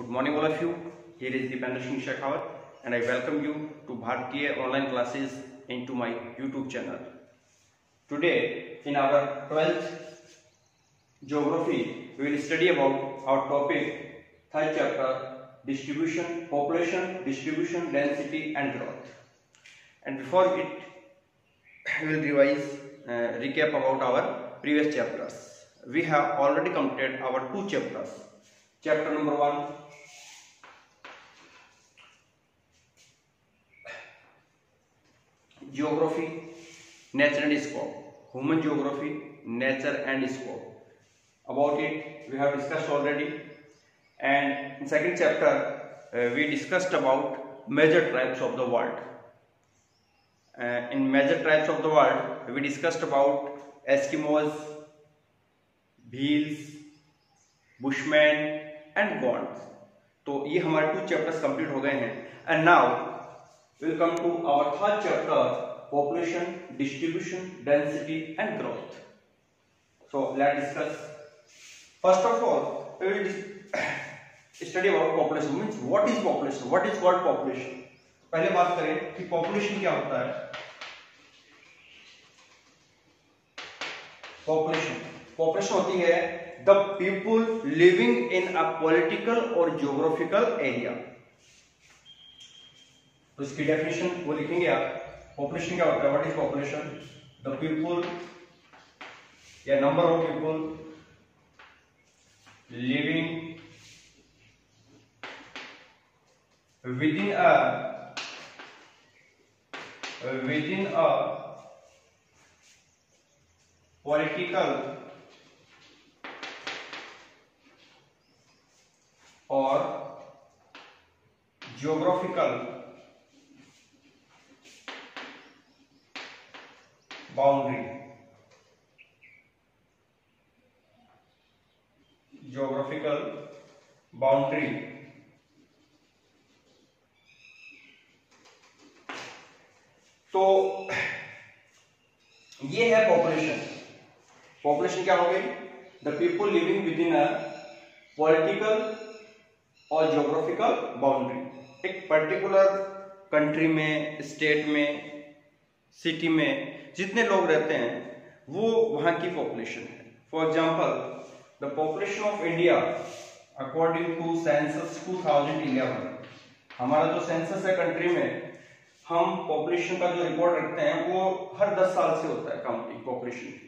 Good morning all of you. Here is Deependra Singh Shekhawat and I welcome you to Bharatiya online classes into my YouTube channel. Today in our 12th geography we will study about our topic third chapter distribution, population, distribution, density and growth. And before it we will revise recap about our previous chapters. We have already completed our two chapters. Chapter number 1 geography, nature and scope, human geography, nature and scope. About it we have discussed already. And in second chapter we discussed about major tribes of the world. In major tribes of the world we discussed about Eskimos, Bheels, Bushmen and Gonds. तो ये हमारे 2 chapters complete हो गए हैं. And now we will come to our third chapter, population, distribution, density and growth. So let's discuss. First of all we will study about population. Means what is population, what is called population. पहले बात करें कि population क्या होता है. population होती है the people living in a political or geographical area. तो इसकी डेफिनेशन वो लिखेंगे आप. पॉपुलेशन क्या होता है, what is population? The people या number of people living within a political or geographical boundary. Geographical boundary. तो ये है पॉपुलेशन. पॉपुलेशन क्या हो गई? The people living with in a political और जियोग्राफिकल बाउंड्री. एक पर्टिकुलर कंट्री में, स्टेट में, सिटी में जितने लोग रहते हैं वो वहां की पॉपुलेशन है. For example the population of India according to census 2011. हमारा जो सेंसस है कंट्री में, हम पॉपुलेशन का जो रिकॉर्ड रखते हैं वो हर 10 साल से होता है काउंटिंग पॉपुलेशन की.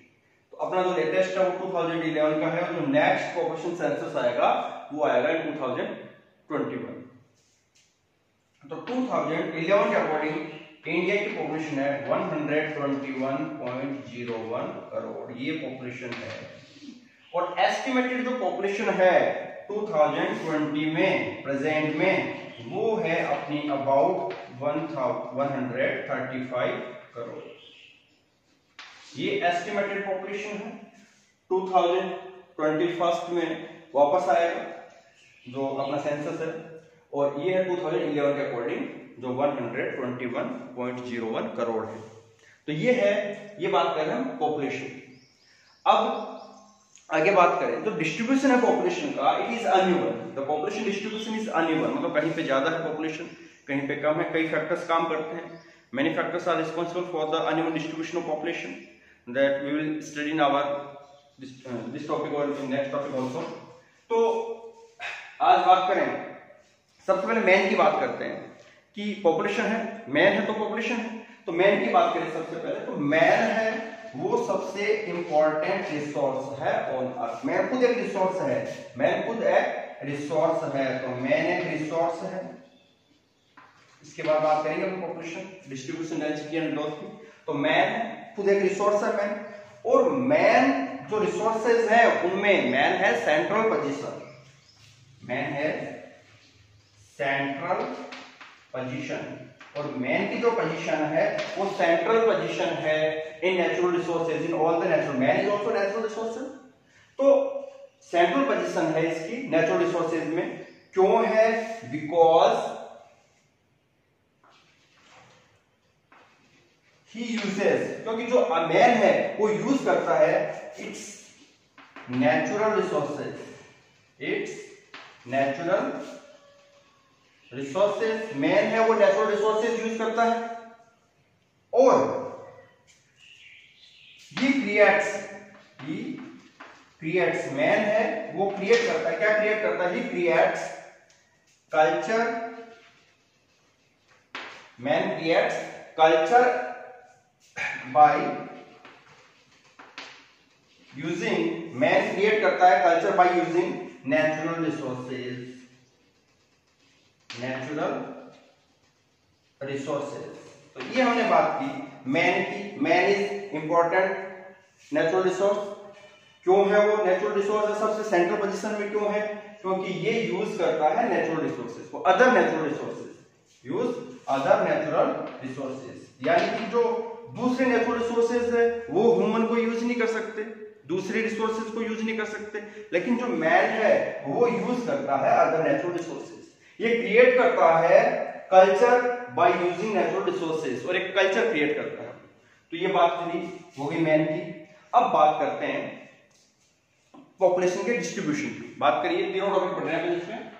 तो अपना जो लेटेस्ट है वो 2011 का है और जो नेक्स्ट पॉपुलेशन सेंसस आएगा वो आएगा इन 2021. तो 2011 के अकॉर्डिंग इंडिया की पॉपुलेशन है 121.01 करोड़. ये पॉपुलेशन है. और एस्टिमेटेड जो पॉपुलेशन है 2020 में, प्रेजेंट में, वो है अपनी अबाउट 135 करोड़. ये एस्टिमेटेड पॉपुलेशन है. 2021 में वापस आएगा जो अपना सेंसस है, और ये है 2011 के अकॉर्डिंग जो 121.01 करोड़ है. तो ये है, ये बात कर रहे हैं हम पॉपुलेशन. अब आगे बात करें तो डिस्ट्रीब्यूशन है पॉपुलेशन का, it is uneven. The population distribution is uneven. मतलब कहीं पे ज्यादा है पॉपुलेशन, कहीं पे कम है. कई फैक्टर्स काम करते हैं. Many factors are responsible for the uneven distribution of population that we will study in our this topic और नेक्स्ट टॉपिक आल्सो. तो आज बात करें, सबसे पहले मैन की बात करते हैं कि पॉपुलेशन है, मैन है तो पॉपुलेशन है. तो मैन की बात करें सबसे पहले, तो मैन है वो सबसे इंपॉर्टेंट रिसोर्स है ऑन अर्थ. मैन खुद एक रिसोर्स है. मैन खुद एक रिसोर्स है. तो मैन एक रिसोर्स है. इसके बाद बात करेंगे हम population, distribution, density and growth की. तो मैन खुद एक रिसोर्स है मैन. और मैन जो रिसोर्सेज है उनमें मैन है सेंट्रल पोजीशन. मैन है सेंट्रल पोजीशन. और मैन की जो पोजीशन है वो सेंट्रल पोजीशन है in natural resources, in all the natural. Man is also natural resources. तो सेंट्रल पोजीशन है इसकी नेचुरल रिसोर्सेज में. क्यों है? बिकॉज ही यूजेस, क्योंकि जो मैन है वो यूज करता है it's natural resources, it's natural resources, man है वो नेचुरल रिसोर्सेज यूज करता है, और ही क्रिएट्स, मैन है वो क्रिएट करता है, क्या क्रिएट करता है, he creates culture, man creates culture by using, man create करता है culture by using natural resources, तो ये हमने बात की मैन की। Man is important natural resource. क्यों है वो नेचुरल रिसोर्स है, सबसे सेंट्रल पोजीशन में क्यों है, क्योंकि ये यूज करता है नेचुरल रिसोर्सेज को, other natural resources, use other natural resources, यानी कि जो दूसरे नेचुरल रिसोर्सेज है वो ह्यूमन को यूज नहीं कर सकते, दूसरे रिसोर्सेज को यूज नहीं कर सकते, लेकिन जो मैन है वो यूज करता है अदर नेचुरल रिसोर्सेज। ये क्रिएट करता है culture by using natural resources, और एक कल्चर क्रिएट करता है। तो ये बात हो गई मैन की। अब बात करते हैं पॉपुलेशन के डिस्ट्रीब्यूशन की। बात करिए, तीनों टॉपिक पढ़ रहे हैं इसमें,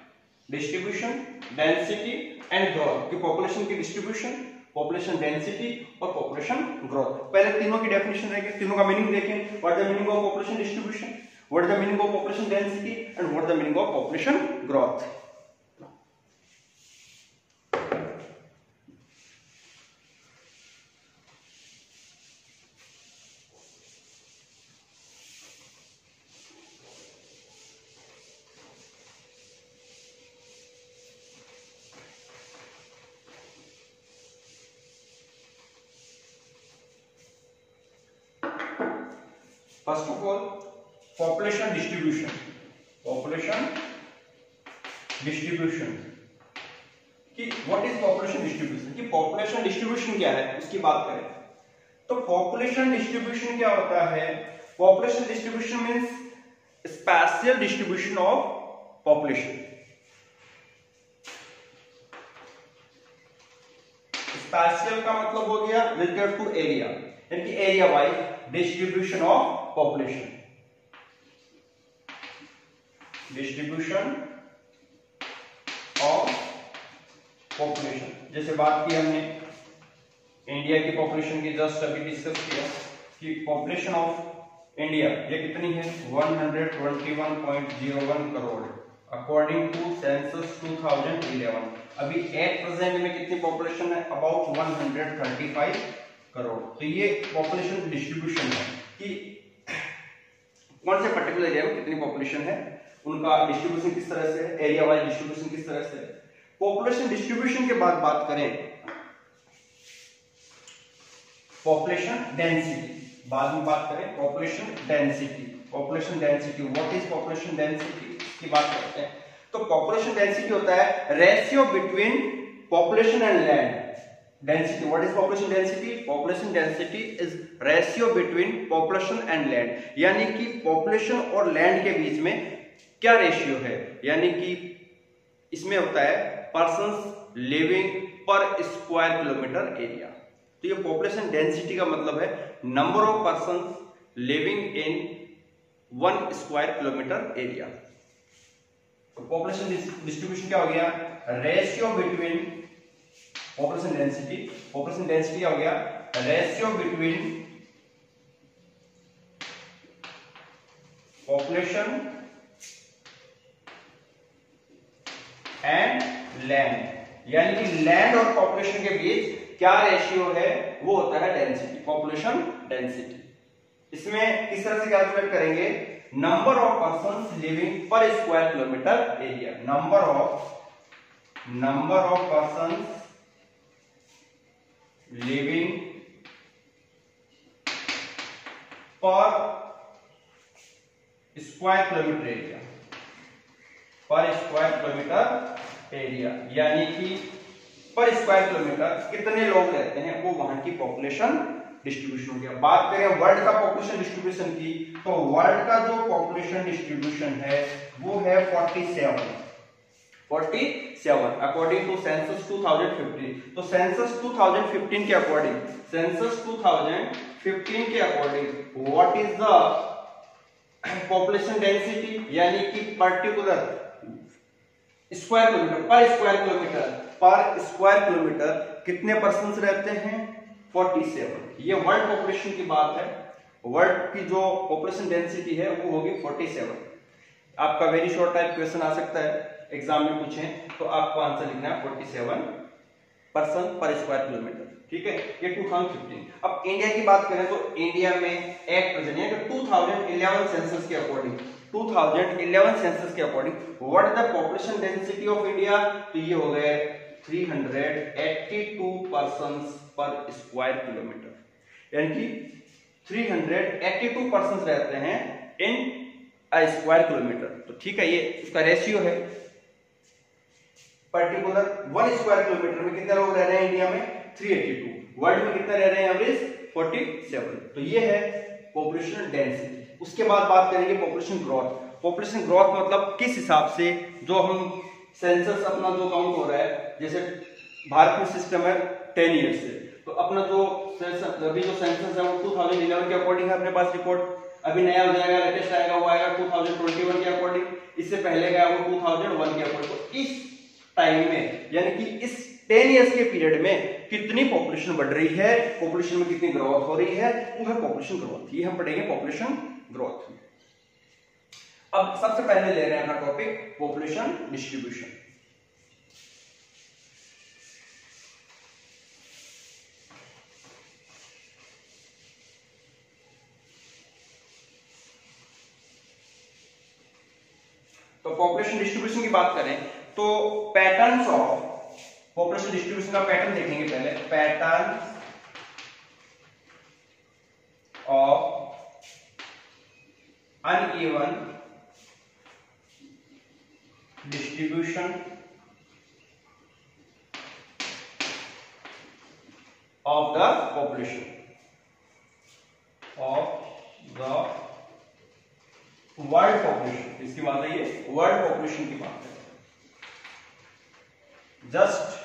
डिस्ट्रीब्यूशन, डेंसिटी एंड ग्रोथ, कि पॉपुलेशन की डिस्ट्रीब्यूशन, पॉपुलेशन डेंसिटी और पॉपुलेशन ग्रोथ। पहले तीनों की डेफिनेशन रहेगी, तीनों का मीनिंग देखें। What the meaning of population distribution, what the meaning of population density and what the meaning of population growth. First of all, population distribution कि what is population distribution, कि population distribution क्या है उसकी बात करें तो population distribution क्या होता है। population distribution means spatial distribution of population। spatial का मतलब हो गया related to area, यानी कि area wise distribution of population, distribution of population. जैसे बात की हमने इंडिया की पॉपुलेशन की, जस्ट अभी डिस्कस किया कि पॉपुलेशन ऑफ इंडिया ये कितनी है 121.01 करोड़ अकॉर्डिंग टू सेंसस 2011। अभी एट प्रेजेंट में कितनी पॉपुलेशन है, अबाउट 135 करोड़। तो ये पॉपुलेशन डिस्ट्रीब्यूशन है कि कौन से पर्टिकुलर एरिया में कितनी पॉपुलेशन है, उनका डिस्ट्रीब्यूशन किस तरह से है, एरिया वाइज डिस्ट्रीब्यूशन किस तरह से है। पॉपुलेशन डिस्ट्रीब्यूशन के बाद बात करें पॉपुलेशन डेंसिटी, बाद में बात करें population density. Population density, what is population density की बात करते हैं। तो पॉपुलेशन डेंसिटी होता है ratio between population and land. Density, what is population density? Population density is ratio between population and land, यानी कि population और land के बीच में क्या रेशियो है, यानी कि इसमें होता है persons living per square kilometer area। तो ये population density का मतलब है number of persons living in 1 square kilometer area। तो population distribution क्या हो गया, रेशियो बिटवीन पॉपुलेशन डेंसिटी क्या हो गया, ratio between population and land, यानी कि लैंड और पॉपुलेशन के बीच क्या रेशियो है वो होता है डेंसिटी, पॉपुलेशन डेंसिटी। इसमें किस तरह से कैलकुलेट करेंगे, नंबर ऑफ पर्सन्स लिविंग पर square kilometre area, number of persons living पर स्क्वायर किलोमीटर एरिया, यानी कि पर स्क्वायर किलोमीटर कितने लोग रहते हैं वो वहां की पॉपुलेशन डिस्ट्रीब्यूशन हो गया। बात करें वर्ल्ड का पॉपुलेशन डिस्ट्रीब्यूशन की, तो वर्ल्ड का जो पॉपुलेशन डिस्ट्रीब्यूशन है वो है 47 अकॉर्डिंग टू सेंसस 2015। तो सेंसस 2015 के according, what is the population density, यानी कि पर्टिकुलर स्क्वायर किलोमीटर पर स्क्वायर किलोमीटर कितने पर्सन रहते हैं? 47। ये वर्ल्ड पॉपुलेशन की बात है। वर्ल्ड की जो पॉपुलेशन डेंसिटी है वो होगी 47। आपका वेरी शॉर्ट टाइप क्वेश्चन आ सकता है एग्जाम में पूछें तो आपको आंसर लिखना है 47 पर्सन पर स्क्वायर किलोमीटर। ठीक है, ये 2015। अब इंडिया की बात करें तो इंडिया में एट प्रेजेंट यानी 2011 सेंसस के अकॉर्डिंग 2011 सेंसस के according what is the population density of India? तो ये हो गए 382 पर्सन्स पर स्क्वायर किलोमीटर, यानी कि 382 पर्सन्स रहते हैं इन अ स्क्वायर किलोमीटर। तो ठीक है, ये इसका रेशियो है। पर्टिकुलर 1 स्क्वायर किलोमीटर में कितने लोग रह रहे हैं इंडिया में? 382। वर्ल्ड में कितने रह रहे हैं एवरेज? 47। तो ये है पॉपुलेशन डेंसिटी। उसके बाद बात करेंगे पॉपुलेशन ग्रोथ। पॉपुलेशन ग्रोथ मतलब किस हिसाब से जो हम सेंसस अपना जो काउंट हो रहा है, जैसे भारत में सिस्टम है 10 ईयर से, तो अपना जो अभी जो सेंसस है वो 2011 के अकॉर्डिंग है अपने पास रिपोर्ट। अभी नया हो जाएगा, लेटेस्ट आएगा वो आएगा 2021 के अकॉर्डिंग। इससे पहले गया वो 2001 के अकॉर्डिंग। तो इस टाइम में यानी कि इस 10 इयर्स के पीरियड में कितनी पॉपुलेशन बढ़ रही है, पॉपुलेशन में कितनी ग्रोथ हो रही है, वो है पॉपुलेशन ग्रोथ। ये हम पढ़ेंगे पॉपुलेशन ग्रोथ। अब सबसे पहले ले रहे हैं अपना टॉपिक पॉपुलेशन डिस्ट्रीब्यूशन। तो पॉपुलेशन डिस्ट्रीब्यूशन की बात करें तो पैटर्न्स ऑफ पॉपुलेशन डिस्ट्रीब्यूशन का पैटर्न देखेंगे पहले। Pattern of uneven distribution of the population of the world population. इसकी बात है, ये वर्ल्ड पॉपुलेशन की बात है। जस्ट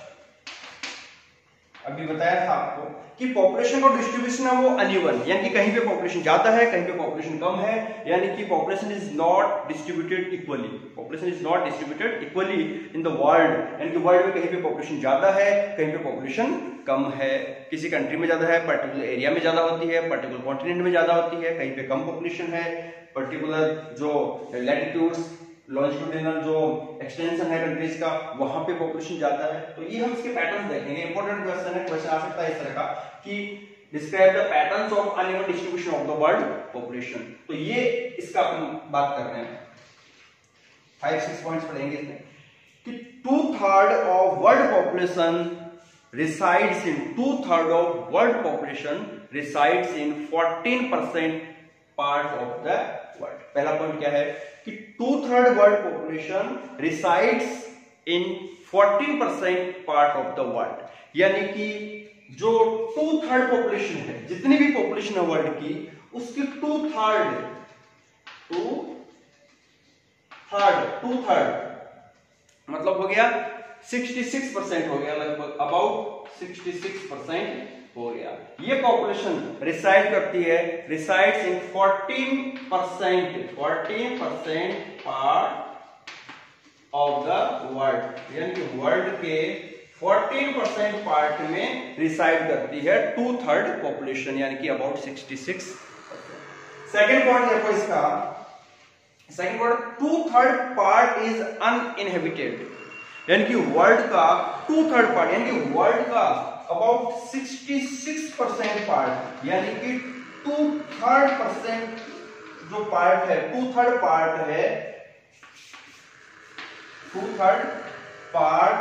अभी बताया था आपको कि पॉपुलेशन का डिस्ट्रीब्यूशन है वो अनइवन, यानी कि कहीं पे पॉपुलेशन ज्यादा है, कहीं पे पॉपुलेशन कम है, यानी कि population is not distributed equally. Population is not distributed equally in the world, यानी कि वर्ल्ड में कहीं पे पॉपुलेशन ज्यादा है, कहीं पे पॉपुलेशन कम है। किसी कंट्री में ज्यादा है, पर्टिकुलर एरिया में ज्यादा होती है, पर्टिकुलर कॉन्टिनेंट में ज्यादा होती है, कहीं पे कम पॉपुलेशन है। पर्टिकुलर जो लैटिट्यूड्स लॉन्जिट्यूडिनल जो एक्सटेंशन है कंट्रीज का, वहां पे पॉपुलेशन ज्यादा है। तो ये हम इसके पैटर्न्स देखेंगे। इंपॉर्टेंट क्वेश्चन है, क्वेश्चन आ सकता है इस तरह का कि describe the patterns of uneven distribution of the world population. तो ये इसका अपन बात कर रहे हैं, 5-6 पॉइंट्स पढ़ेंगे इसमें कि 2/3 of world population resides in 2/3 of world population resides in 14% part of the world। पहला पॉइंट क्या है कि 2/3 world population resides in 14% part of the world, यानी कि जो 2/3 पॉपुलेशन है, जितनी भी पॉपुलेशन है वर्ल्ड की, उसकी 2/3 मतलब हो गया 66% हो गया, लगभग अबाउट 66% हो गया। ये पॉपुलेशन रिसाइड करती है, resides in 14% part of the world, यानी कि वर्ल्ड के 14% पार्ट में रिसाइड करती है 2/3 पॉपुलेशन, यानी कि अबाउट 66%। सेकेंड पॉइंट देखो इसका, second point 2/3 part is uninhabited, यानी कि वर्ल्ड का 2/3 पार्ट, यानी कि वर्ल्ड का अबाउट 66% पार्ट, यानी कि 2/3% जो पार्ट है, 2/3 पार्ट है, 2/3 पार्ट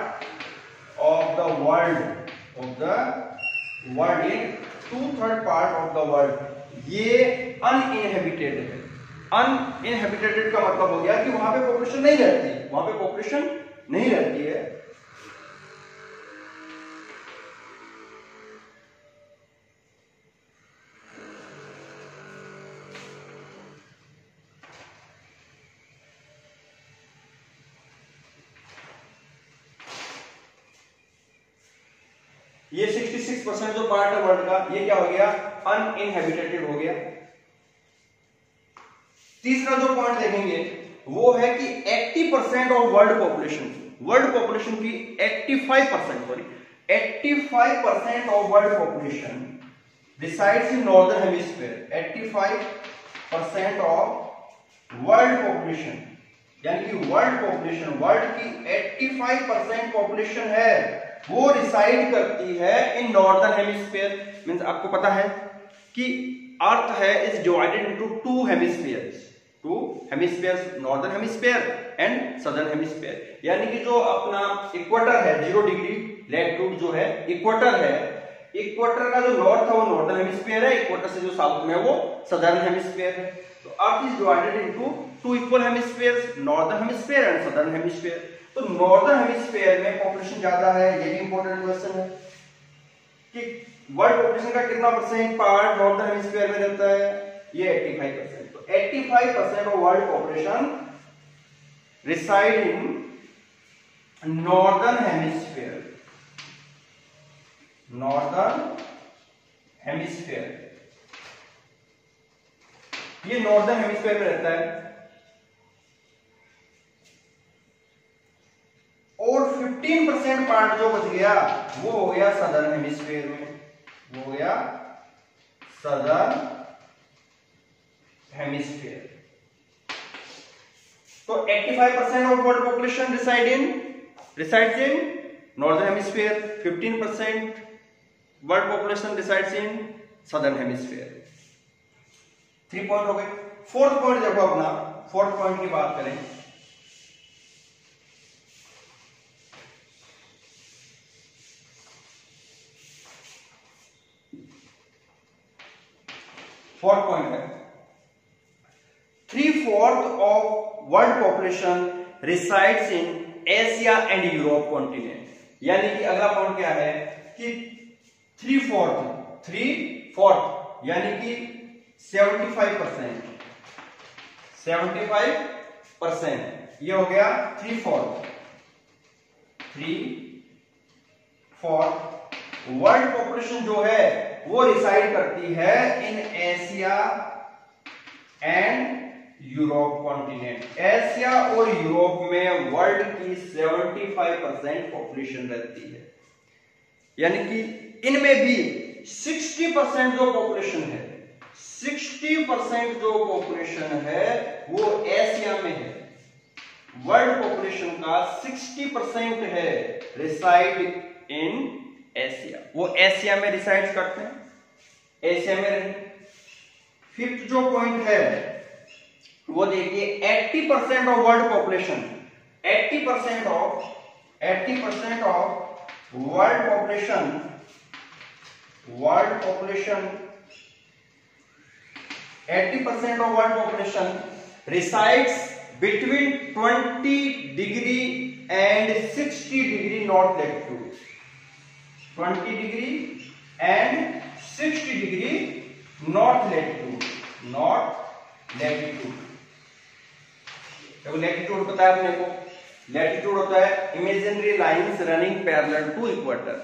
ऑफ द वर्ल्ड, ये 2/3 पार्ट ऑफ द वर्ल्ड ये अनइनहेबिटेड है। अनइनहेबिटेड का मतलब हो गया कि वहां पे पॉपुलेशन नहीं रहती, वहां पे पॉपुलेशन नहीं रहती है। ये 66% जो पार्ट है वर्ल्ड का, ये क्या हो गया? अनइनहेबिटेटेड हो गया। तीसरा जो पॉइंट देखेंगे वो है कि 80% of world population, world population की 85% of world population resides in northern hemisphere. 85% of world population, यानी कि वर्ल्ड पॉपुलेशन, वर्ल्ड की 85% पॉपुलेशन है वो रिसाइड करती है इन नॉर्दर्न हेमिस्फीयर। मींस आपको पता है कि अर्थ है is divided into two hemispheres, northern hemisphere and southern hemisphere. यानी कि जो अपना इक्वेटर है 0 डिग्री लैटिट्यूड जो है इक्वेटर है, इक्वेटर का जो नॉर्थ है वो नॉर्दर्न हेमिस्फीयर है, इक्वेटर से जो साउथ में है वो सदर्न हेमिस्फीयर है। तो earth is divided into two equal hemispheres, northern hemisphere and southern hemisphere. तो नॉर्दर्न हेमिस्फीयर में पॉपुलेशन ज्यादा है, ये भी इंपॉर्टेंट क्वेश्चन है कि वर्ल्ड पॉपुलेशन का कितना परसेंट पार्ट नॉर्दर्न हेमिस्फीयर में रहता है, ये 85%। तो 85% of world population reside in northern hemisphere, northern hemisphere, ये नॉर्दर्न हेमिस्फीयर में रहता है। और 15% पार्ट जो बच गया वो हो गया सदर्न हेमिस्फीयर में, वो हो गया सदर्न हेमिस्फीयर। तो 85% of world population resides in northern hemisphere, 15% world population resides in southern hemisphere। 3 point हो गए। फोर्थ पॉइंट देखो, अपना फोर्थ पॉइंट की बात करें, फोर्थ पॉइंट है 3/4 of world population resides in Asia and Europe continent. यानी कि अगला पॉइंट क्या है कि 3/4 यानी कि 75%, ये हो गया 3/4 वर्ल्ड पॉपुलेशन जो है वो रिसाइड करती है in Asia and Europe continent. Asia और यूरोप में वर्ल्ड की 75% पॉपुलेशन रहती है, यानी कि इनमें भी 60% जो पॉपुलेशन है, 60% जो पॉपुलेशन है वो एशिया में है। वर्ल्ड पॉपुलेशन का 60% है रिसाइड इन एशिया, वो एशिया में रिसाइड करते हैं, एशिया में रहते हैं। फिफ्थ जो पॉइंट है वो देखिए 80% of world population, 80% of world population 80% of world population resides between 20 degree and 60 degree north latitude, 20 degree and 60 degree north latitude, देखो लैटिट्यूड पता है अपने को, लैटिट्यूड होता है imaginary lines running parallel to equator.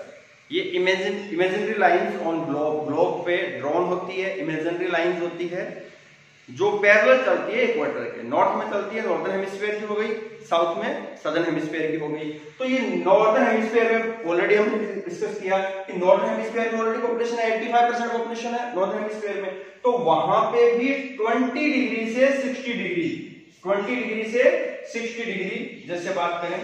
ये इमेजिनरी लाइंस ऑन ग्लोब पे drawn होती है, इमेजिनरी लाइंस होती है जो पैरेलल चलती है इक्वेटर के। नॉर्थ में चलती है नॉर्दर्न हेमिस्फीयर की हो गई, साउथ में सदर्न हेमिस्फीयर की हो गई। तो ये नॉर्दर्न हेमिस्फीयर में ऑलरेडी हमने डिस्कस किया कि नॉर्दर्न हेमिस्फीयर में ऑलरेडी पॉपुलेशन है, 85% पॉपुलेशन है नॉर्दर्न हेमिस्फीयर में। तो वहां पे भी 20 डिग्री से 60 डिग्री, 20 डिग्री से 60 डिग्री, जैसे बात करें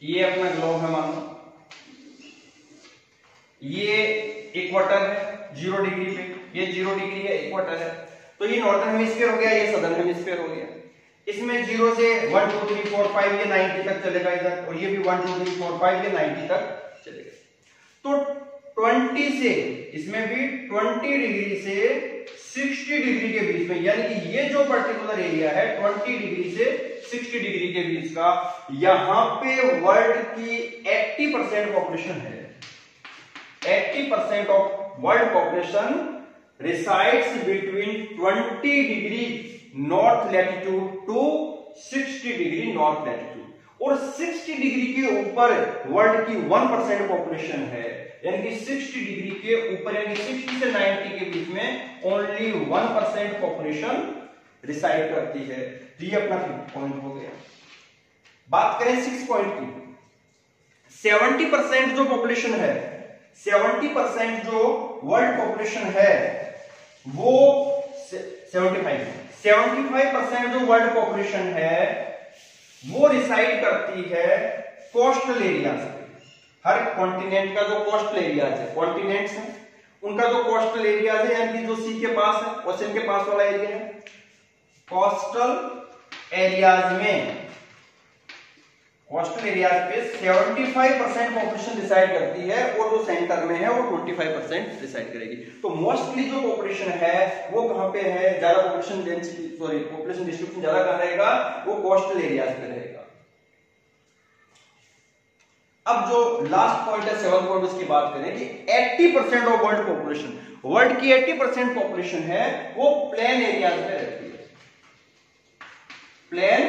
ये अपना ग्लोब है, मान लो ये इक्वेटर है 0 डिग्री पे, ये 0 डिग्री है, इक्वेटर है। तो ये नॉर्दर्न हेमिस्फीयर हो गया, ये सदर्न हेमिस्फीयर हो गया। इसमें 0 से 1 2 3 4 5 ये 90 तक चलेगा इधर, और ये भी 1 2 3 4 5 ये 90 तक चलेगा। तो 20 से इसमें भी 20 डिग्री से 60 डिग्री के बीच में, यानी कि ये जो पर्टिकुलर एरिया है 20 डिग्री से 60 डिग्री के बीच का, यहां पे वर्ल्ड की 80% पॉपुलेशन है। 80% of world population resides between 20 degree north latitude to 60 degree north latitude, और 60 डिग्री के ऊपर वर्ल्ड की 1% पॉपुलेशन है, यानी कि 60 डिग्री के ऊपर यानी 60 से 90 के बीच में ओनली 1% पॉपुलेशन रिसाइड करती है। तो ये अपना 5th पॉइंट हो गया। बात करें 6th पॉइंट की, 70% जो पॉपुलेशन है, 70% जो वर्ल्ड पॉपुलेशन है वो 75% जो वर्ल्ड पॉपुलेशन है वो रिसाइड करती है कोस्टल एरियाज पे। हर कॉन्टिनेंट का जो कोस्टल एरियाज है, कॉन्टिनेंट्स हैं उनका जो कोस्टल एरियाज है, यानी जो सी के पास है, ओशन के पास वाला एरिया है, कोस्टल एरियाज में, कोस्टल एरियाज पे 75% पॉपुलेशन डिसाइड करती है और जो सेंटर में है वो 25% डिसाइड करेगी। तो मोस्टली जो पॉपुलेशन है वो कहां पे है, ज्यादा population density, sorry population distribution ज्यादा कहां रहेगा, वो कोस्टल एरियाज पे रहेगा। अब जो लास्ट पॉइंट है 7th पॉइंट, उसकी बात करें कि 80% ऑफ वर्ल्ड पॉपुलेशन, वर्ल्ड की 80% पॉपुलेशन है वो प्लेन एरियाज में रहती है, प्लेन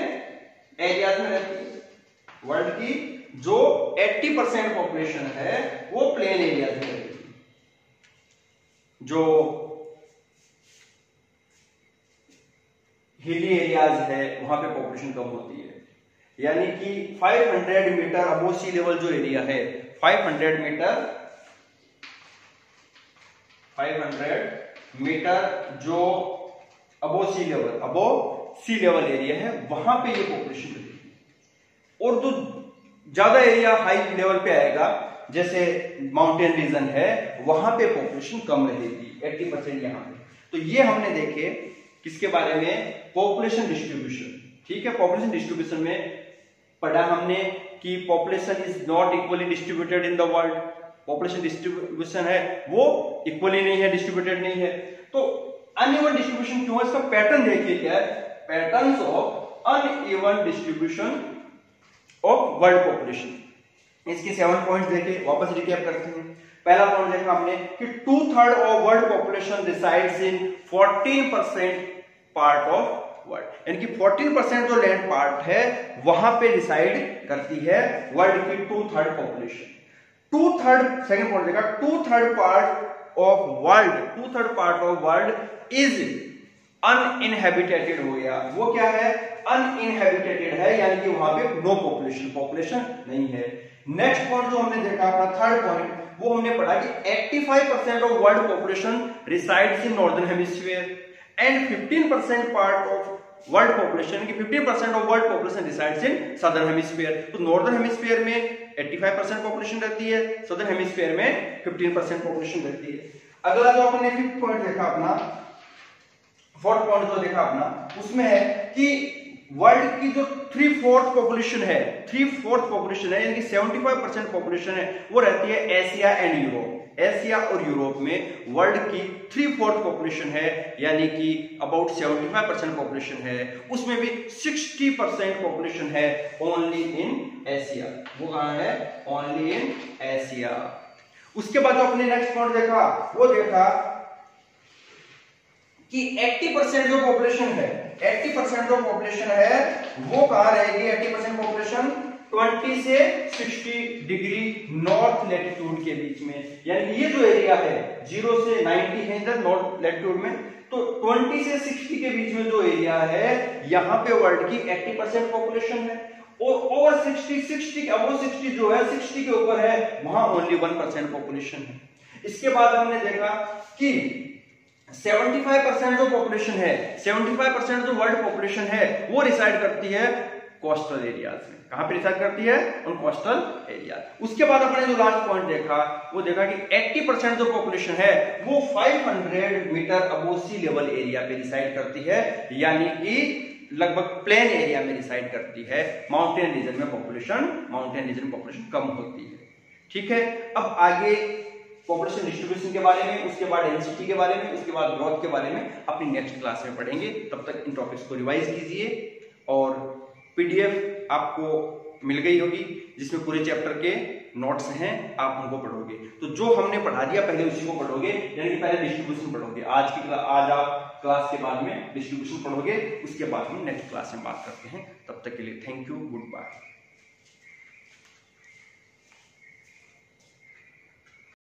एरियाज में रहती है। वर्ल्ड की जो 80% पॉपुलेशन है वो प्लेन एरियाज में रहती है। जो हिली एरियाज है वहां पे पॉपुलेशन कम होती है, यानी कि 500 मीटर अबो सी लेवल जो एरिया है, 500 मीटर जो अबो सी लेवल एरिया है वहां पे ये पॉपुलेशन रहती है। और जो ज्यादा एरिया हाई लेवल पे आएगा, जैसे माउंटेन रीजन है, वहां पे पॉपुलेशन कम रहेगी, 80% यहां पे। तो ये हमने देखे किसके बारे में, पॉपुलेशन डिस्ट्रीब्यूशन। ठीक है, पॉपुलेशन डिस्ट्रीब्यूशन में पढ़ा हमने कि population is not equally distributed in the world. Population distribution है वो इक्वली नहीं है, डिस्ट्रीब्यूटेड नहीं है। तो अनइवन डिस्ट्रीब्यूशन क्यों है, इसका पैटर्न देखिए क्या है, patterns of uneven distribution of world population. इसके 7 पॉइंट्स देखे, वापस रिकैप करते हैं। पहला पॉइंट देखा हमने कि 2/3 of world population resides in 14% part of world, यानी कि 14% जो लैंड पार्ट है वहां पे रिसाइड करती है वर्ल्ड की 2/3 पॉपुलेशन। 2/3, सेकंड पॉइंट देखा, 2/3 पार्ट ऑफ वर्ल्ड इज अनइनहैबिटेटेड हो गया। वो क्या है, अनइनहैबिटेटेड है, यानी कि वहां पे नो पॉपुलेशन नहीं है। नेक्स्ट पॉइंट जो हमने देखा, अपना 3rd पॉइंट, वो हमने पढ़ा कि 85% of world population resides in northern hemisphere and 15% part of world population, की 15% of world population resides in southern hemisphere. तो नॉर्दर्न हेमिस्फीयर में 85% पॉपुलेशन रहती है, सदर्न हेमिस्फीयर में 15% पॉपुलेशन रहती है। अगला जो अपने 5th पॉइंट देखा अपना, 4th पॉइंट जो देखा अपना, उसमें है कि वर्ल्ड की जो 3/4 पॉपुलेशन है, 3/4 पॉपुलेशन है, यानी कि 75% पॉपुलेशन है वो रहती है एशिया एंड यूरोप। एशिया और यूरोप में वर्ल्ड की 3/4 पॉपुलेशन है, यानी कि अबाउट 75% पॉपुलेशन है। उसमें भी 60% पॉपुलेशन है ओनली इन एशिया। वो कहां है, ओनली इन एशिया। उसके बाद जो अपने नेक्स्ट पॉइंट देखा, वो देखा कि 80% जो पॉपुलेशन है, 80% जो पॉपुलेशन है वो कहां रहेगी, 80% पॉपुलेशन 20 से 60 डिग्री नॉर्थ लैटिट्यूड के बीच में, यानी ये जो एरिया है 0 से 90 है इधर नॉर्थ लैटिट्यूड में, तो 20 से 60 के बीच में जो एरिया है यहां पे वर्ल्ड की 80% पॉपुलेशन है। और ओवर 60 अबव 60 जो है, 60 के ऊपर है, वहां ओनली 1% पॉपुलेशन है। इसके बाद हमने देखा कि 75% जो पॉपुलेशन है, 75% जो वर्ल्ड पॉपुलेशन है वो रिसाइड करती है कोस्टल एरियाज में। कहां पे रिसाइड करती है, उन कोस्टल एरिया। उसके बाद अपने जो लास्ट पॉइंट देखा, वो देखा कि 80% जो पॉपुलेशन है वो 500 metre above sea level area पे रिसाइड करती है, यानी कि लगभग प्लेन एरिया में रिसाइड करती है। माउंटेन रीजन में पॉपुलेशन कम होती है। ठीक है, अब आगे पॉपुलेशन डिस्ट्रीब्यूशन के बारे में, उसके बाद डेंसिटी के बारे में, उसके बाद ग्रोथ के बारे में अपनी नेक्स्ट क्लास में पढ़ेंगे। तब तक इन टॉपिक्स को रिवाइज कीजिए और पीडीएफ आपको मिल गई होगी जिसमें पूरे चैप्टर के नोट्स हैं, आप उनको पढ़ोगे। तो जो हमने पढ़ा दिया पहले उसी को पढ़ोगे, यानी कि पहले डिस्ट्रीब्यूशन पढ़ोगे। आज आप क्लास के बाद में डिस्ट्रीब्यूशन पढ़ोगे, उसके बाद हम नेक्स्ट क्लास में बात करते हैं। तब तक के लिए थैंक यू, गुड बाय।